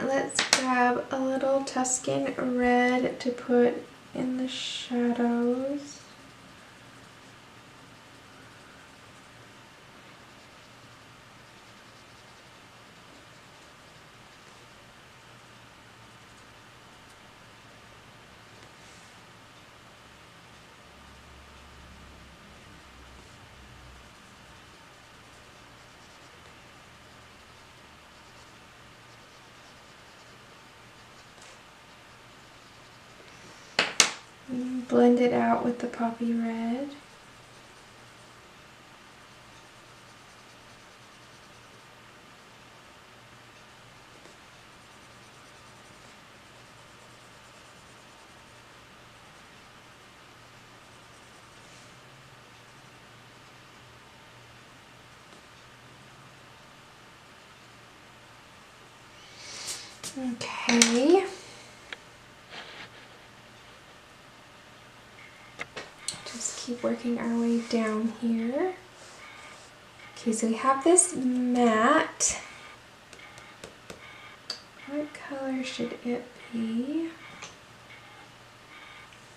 let's grab a little Tuscan red to put in the shadows. Blend it out with the poppy red. Okay. Just keep working our way down here. Okay, so we have this matte. What color should it be?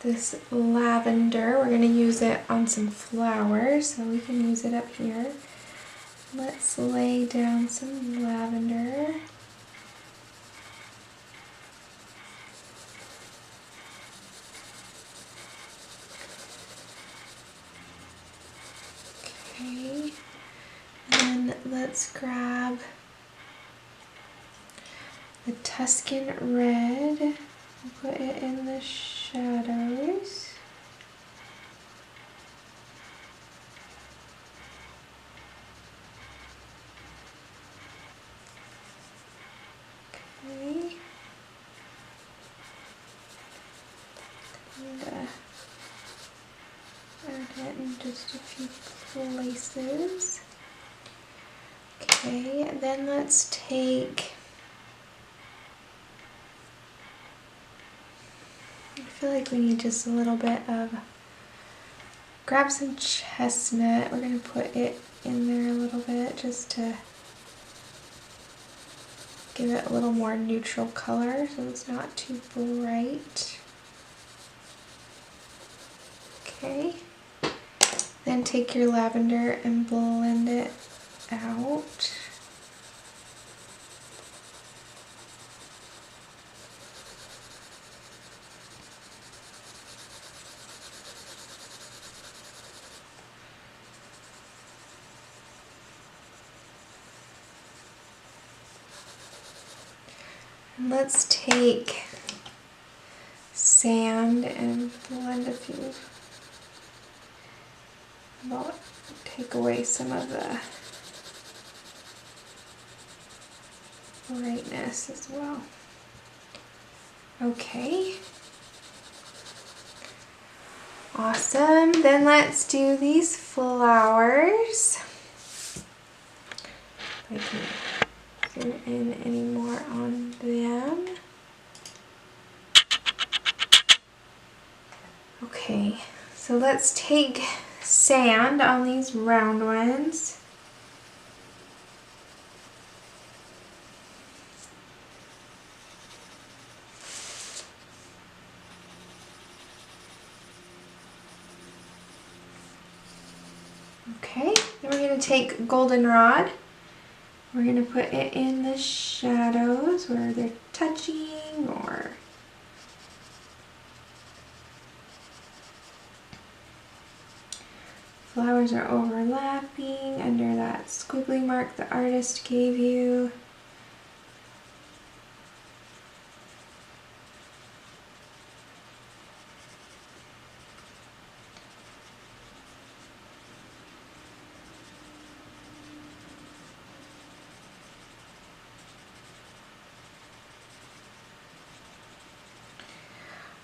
This lavender, we're going to use it on some flowers, so we can use it up here. Let's lay down some lavender. Okay, and then let's grab the Tuscan red and put it in the shadows. Okay. And add it in just a few places. Okay, then let's take, I feel like we need just a little bit of, grab some chestnut. We're going to put it in there a little bit just to give it a little more neutral color so it's not too bright. Okay. Then take your lavender and blend it out. And let's take sand and blend a few. Well, take away some of the brightness as well. Okay. Awesome. Then let's do these flowers. If I can zoom in any more on them. Okay, so let's take sand on these round ones. Okay, then we're going to take goldenrod. We're going to put it in the shadows where they're touching or flowers are overlapping under that squiggly mark the artist gave you.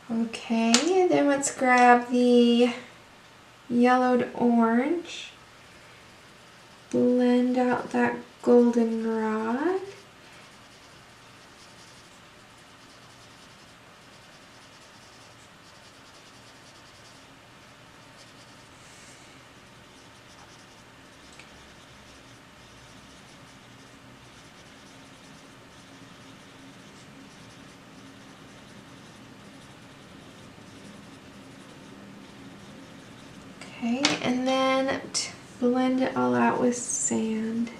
Okay, then let's grab the yellowed orange, blend out that goldenrod. Okay, and then blend it all out with sand.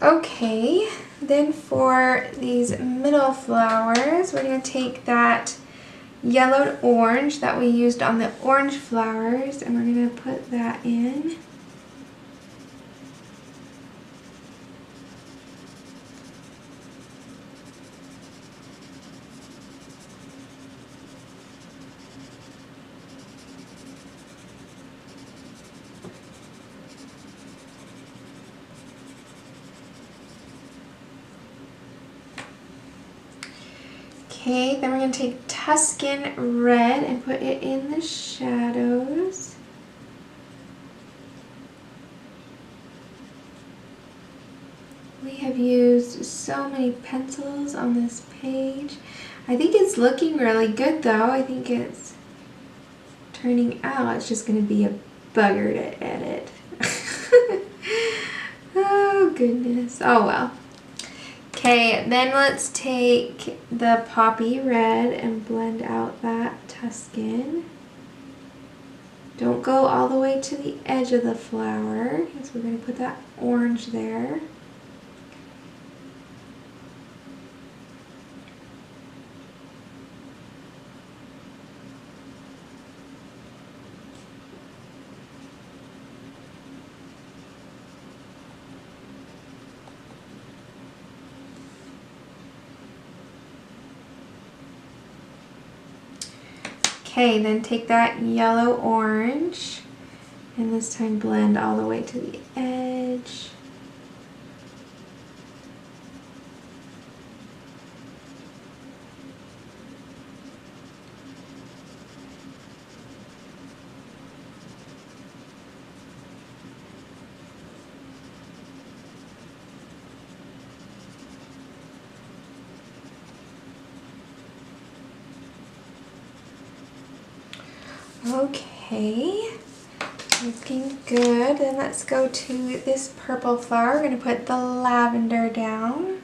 Okay, then for these middle flowers, we're going to take that yellowed orange that we used on the orange flowers and we're going to put that in. Okay, then we're going to take Tuscan red and put it in the shadows. We have used so many pencils on this page. I think it's looking really good though. I think it's turning out. It's just going to be a bugger to edit. Oh goodness. Oh well. Okay, then let's take the poppy red and blend out that Tuscan. Don't go all the way to the edge of the flower, because we're going to put that orange there. Okay, then take that yellow orange and this time blend all the way to the edge. Okay, looking good. Then let's go to this purple flower. We're going to put the lavender down.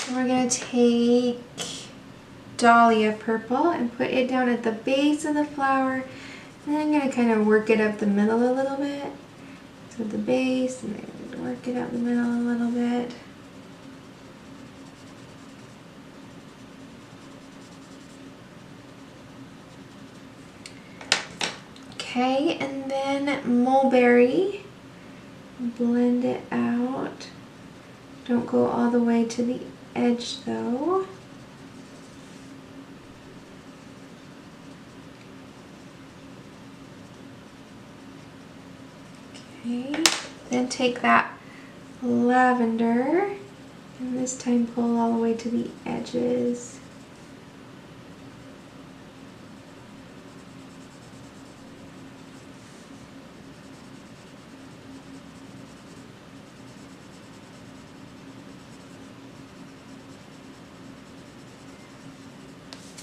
And we're going to take dahlia purple and put it down at the base of the flower. And then I'm going to kind of work it up the middle a little bit. So the base, and then work it up the middle a little bit. Okay, and then mulberry, blend it out. Don't go all the way to the edge though. Okay, then take that lavender and this time pull all the way to the edges.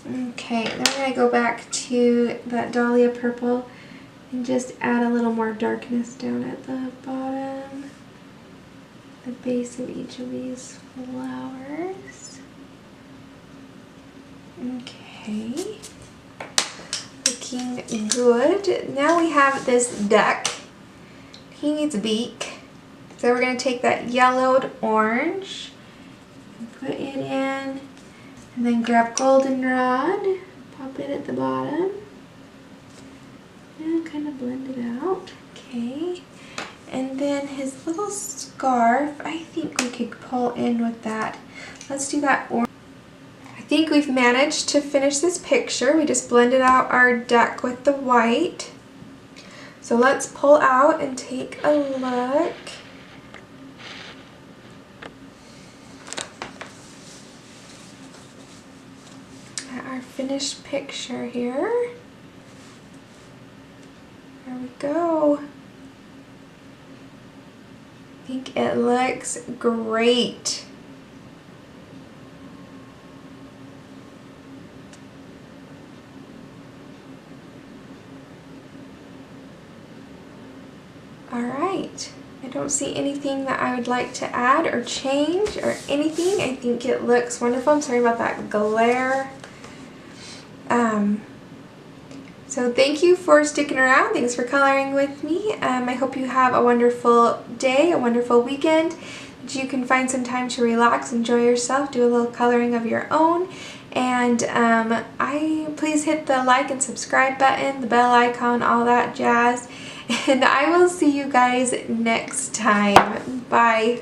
Okay, then we're going to go back to that dahlia purple and just add a little more darkness down at the bottom, the base of each of these flowers. Okay, looking good. Now we have this duck. He needs a beak. So we're going to take that yellowed orange and put it in, and then grab goldenrod, pop it at the bottom. And kind of blend it out. Okay, and then his little scarf, I think we could pull in with that. Let's do that orange. I think we've managed to finish this picture. We just blended out our duck with the white. So let's pull out and take a look. our finished picture here. There we go. I think it looks great. All right. I don't see anything that I would like to add or change or anything. I think it looks wonderful. I'm sorry about that glare. So thank you for sticking around. Thanks for coloring with me. I hope you have a wonderful day, a wonderful weekend, that you can find some time to relax, enjoy yourself, do a little coloring of your own. And please hit the like and subscribe button, the bell icon, all that jazz. And I will see you guys next time. Bye.